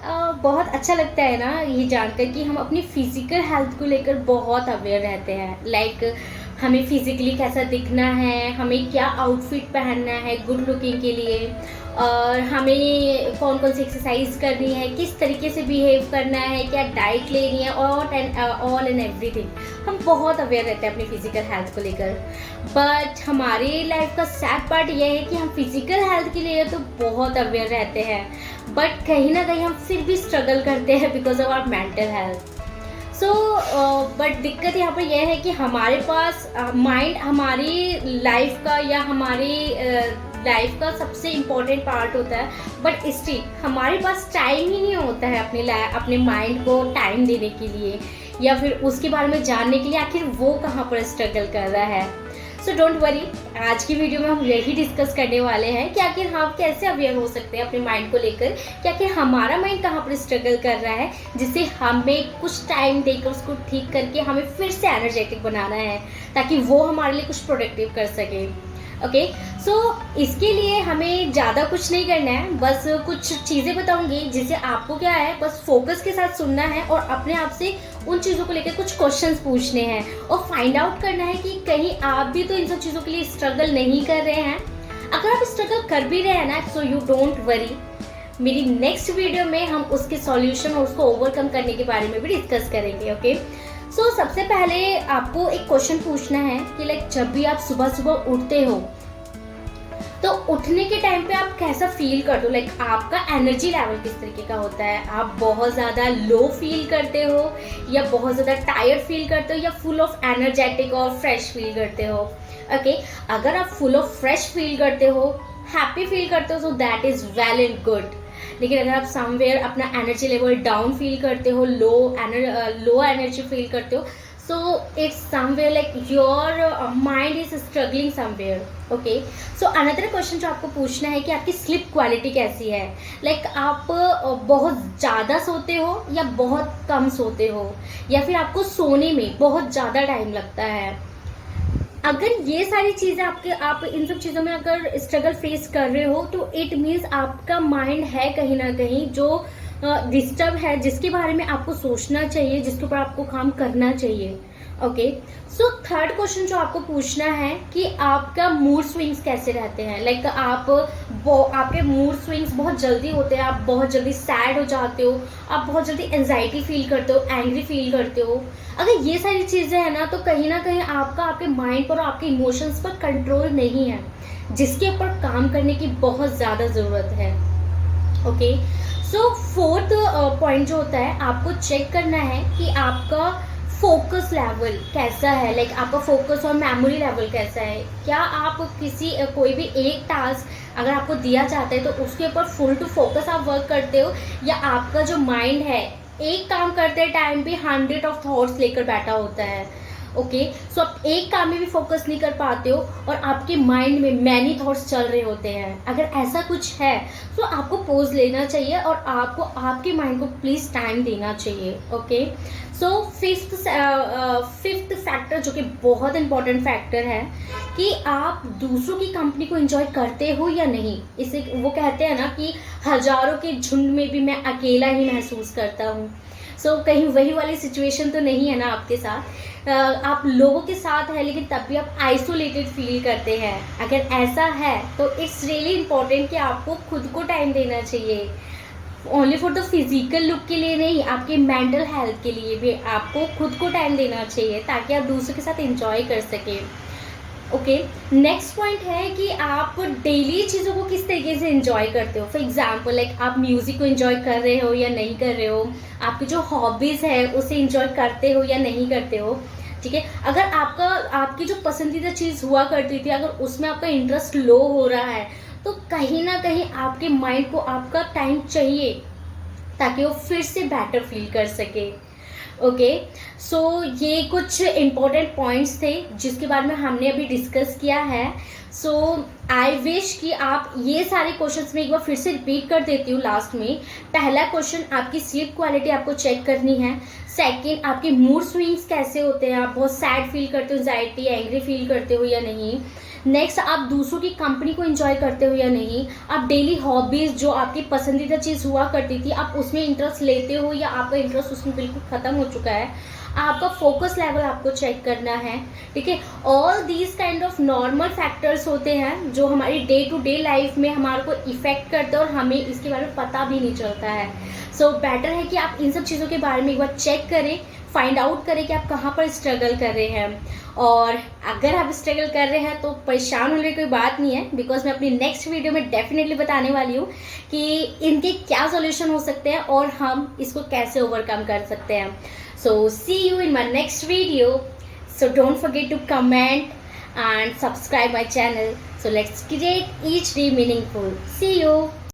बहुत अच्छा लगता है ना ये जानकर कि हम अपनी फिजिकल हेल्थ को लेकर बहुत अवेयर रहते हैं। लाइक हमें फिजिकली कैसा दिखना है, हमें क्या आउटफिट पहनना है गुड लुकिंग के लिए, और हमें कौन कौन सी एक्सरसाइज करनी है, किस तरीके से बिहेव करना है, क्या डाइट लेनी है, ऑल एंड एवरीथिंग। हम बहुत अवेयर रहते हैं अपनी फिजिकल हेल्थ को लेकर। बट हमारी लाइफ का सैड पार्ट ये है कि हम फिजिकल हेल्थ के लिए तो बहुत अवेयर रहते हैं, बट कहीं ना कहीं हम फिर भी स्ट्रगल करते हैं because of our mental health. So but दिक्कत यहाँ पर यह है कि हमारे पास माइंड हमारी लाइफ का या हमारी लाइफ का सबसे इम्पोर्टेंट पार्ट होता है, बट स्टिल हमारे पास टाइम ही नहीं होता है अपने माइंड को टाइम देने के लिए या फिर उसके बारे में जानने के लिए आखिर वो कहाँ पर स्ट्रगल कर रहा है। सो डोंट वरी, आज की वीडियो में हम यही डिस्कस करने वाले हैं कि आखिर हम कैसे अवेयर हो सकते हैं अपने माइंड को लेकर कि आखिर हमारा माइंड कहाँ पर स्ट्रगल कर रहा है, जिससे हमें कुछ टाइम देकर उसको ठीक करके हमें फिर से एनर्जेटिक बनाना है ताकि वो हमारे लिए कुछ प्रोडक्टिव कर सके। ओके, सो इसके लिए हमें ज़्यादा कुछ नहीं करना है, बस कुछ चीज़ें बताऊंगी जिसे आपको क्या है बस फोकस के साथ सुनना है और अपने आप से उन चीज़ों को लेकर कुछ क्वेश्चंस पूछने हैं और फाइंड आउट करना है कि कहीं आप भी तो इन सब चीज़ों के लिए स्ट्रगल नहीं कर रहे हैं। अगर आप स्ट्रगल कर भी रहे हैं ना, सो यू डोंट वरी, मेरी नेक्स्ट वीडियो में हम उसके सॉल्यूशन और उसको ओवरकम करने के बारे में भी डिस्कस करेंगे। ओके, सो सबसे पहले आपको एक क्वेश्चन पूछना है कि लाइक जब भी आप सुबह सुबह उठते हो तो उठने के टाइम पे आप कैसा फील करते हो, लाइक आपका एनर्जी लेवल किस तरीके का होता है। आप बहुत ज़्यादा लो फील करते हो या बहुत ज़्यादा टायर्ड फील करते हो या फुल ऑफ एनर्जेटिक और फ्रेश फील करते हो। ओके, अगर आप फुल ऑफ फ्रेश फील करते हो, हैप्पी फील करते हो, तो that is well and good. लेकिन अगर आप समवेयर अपना एनर्जी लेवल डाउन फील करते हो, लो एनर्जी फील करते हो, so it's somewhere like your mind is struggling somewhere. Okay, so another question जो आपको पूछना है कि आपकी स्लीप क्वालिटी कैसी है। लाइक आप बहुत ज़्यादा सोते हो या बहुत कम सोते हो, या फिर आपको सोने में बहुत ज़्यादा टाइम लगता है। अगर ये सारी चीज़ें आप इन सब चीज़ों में अगर स्ट्रगल फेस कर रहे हो तो इट मीन्स आपका माइंड है कहीं ना कहीं जो डिस्टर्ब है, जिसके बारे में आपको सोचना चाहिए, जिसके ऊपर आपको काम करना चाहिए। ओके, सो थर्ड क्वेश्चन जो आपको पूछना है कि आपका मूड स्विंग्स कैसे रहते हैं। लाइक आपके मूड स्विंग्स बहुत जल्दी होते हैं, आप बहुत जल्दी सैड हो जाते हो, आप बहुत जल्दी एंजाइटी फील करते हो, एंग्री फील करते हो। अगर ये सारी चीज़ें हैं ना तो कहीं ना कहीं आपका आपके माइंड पर और आपके इमोशंस पर कंट्रोल नहीं है, जिसके ऊपर काम करने की बहुत ज़्यादा ज़रूरत है। ओके, सो फोर्थ पॉइंट जो होता है आपको चेक करना है कि आपका फोकस लेवल कैसा है। लाइक आपका फोकस और मेमोरी लेवल कैसा है। क्या आप कोई भी एक टास्क अगर आपको दिया जाता है तो उसके ऊपर फुल टू फोकस आप वर्क करते हो, या आपका जो माइंड है एक काम करते टाइम पे 100 ऑफ थॉट्स लेकर बैठा होता है। ओके, सो आप एक काम में भी फोकस नहीं कर पाते हो और आपके माइंड में मैनी थॉट्स चल रहे होते हैं। अगर ऐसा कुछ है तो आपको पॉज लेना चाहिए और आपको आपके माइंड को प्लीज़ टाइम देना चाहिए। ओके, सो फिफ्थ फैक्टर जो कि बहुत इंपॉर्टेंट फैक्टर है कि आप दूसरों की कंपनी को एंजॉय करते हो या नहीं। इसे वो कहते हैं ना कि हजारों के झुंड में भी मैं अकेला ही महसूस करता हूँ। सो कहीं वही वाली सिचुएशन तो नहीं है ना आपके साथ। आप लोगों के साथ है लेकिन तब भी आप आइसोलेटेड फील करते हैं। अगर ऐसा है तो इट्स रियली इम्पोर्टेंट कि आपको खुद को टाइम देना चाहिए, only for the physical look के लिए नहीं, आपके मेंटल हेल्थ के लिए भी आपको खुद को टाइम देना चाहिए ताकि आप दूसरों के साथ एंजॉय कर सकें। ओके, नेक्स्ट पॉइंट है कि आप डेली चीज़ों को किस तरीके से एंजॉय करते हो। फॉर एग्जाम्पल लाइक आप म्यूज़िक को एंजॉय कर रहे हो या नहीं कर रहे हो, आपकी जो हॉबीज़ है उसे एंजॉय करते हो या नहीं करते हो। ठीक है, अगर आपकी जो पसंदीदा चीज़ हुआ करती थी अगर उसमें आपका इंटरेस्ट लो हो रहा है तो कहीं ना कहीं आपके माइंड को आपका टाइम चाहिए ताकि वो फिर से बेटर फील कर सके। ओके, सो ये कुछ इम्पोर्टेंट पॉइंट्स थे जिसके बारे में हमने अभी डिस्कस किया है। सो आई विश कि आप ये सारे क्वेश्चंस में एक बार फिर से रिपीट कर देती हूँ लास्ट में। पहला क्वेश्चन, आपकी स्लीप क्वालिटी आपको चेक करनी है। सेकंड, आपके मूड स्विंग्स कैसे होते हैं, आप बहुत सैड फील करते हो, एंजाइटी एंग्री फील करते हो या नहीं। नेक्स्ट, आप दूसरों की कंपनी को एंजॉय करते हो या नहीं, आप डेली हॉबीज जो आपकी पसंदीदा चीज़ हुआ करती थी आप उसमें इंटरेस्ट लेते हो या आपका इंटरेस्ट उसमें बिल्कुल ख़त्म हो चुका है, आपका फोकस लेवल आपको चेक करना है, ठीक है। All these kind of normal factors होते हैं जो हमारी डे टू डे लाइफ में हमारे को इफेक्ट करते हैं और हमें इसके बारे में पता भी नहीं चलता है। सो बेटर है कि आप इन सब चीज़ों के बारे में एक बार चेक करें, फाइंड आउट करें कि आप कहाँ पर स्ट्रगल कर रहे हैं। और अगर आप स्ट्रगल कर रहे हैं तो परेशान होने की कोई बात नहीं है, बिकॉज मैं अपनी नेक्स्ट वीडियो में डेफिनेटली बताने वाली हूँ कि इनके क्या सॉल्यूशन हो सकते हैं और हम इसको कैसे ओवरकम कर सकते हैं। So see you in my next video. So don't forget to comment and subscribe my channel. So let's create each day meaningful. See you.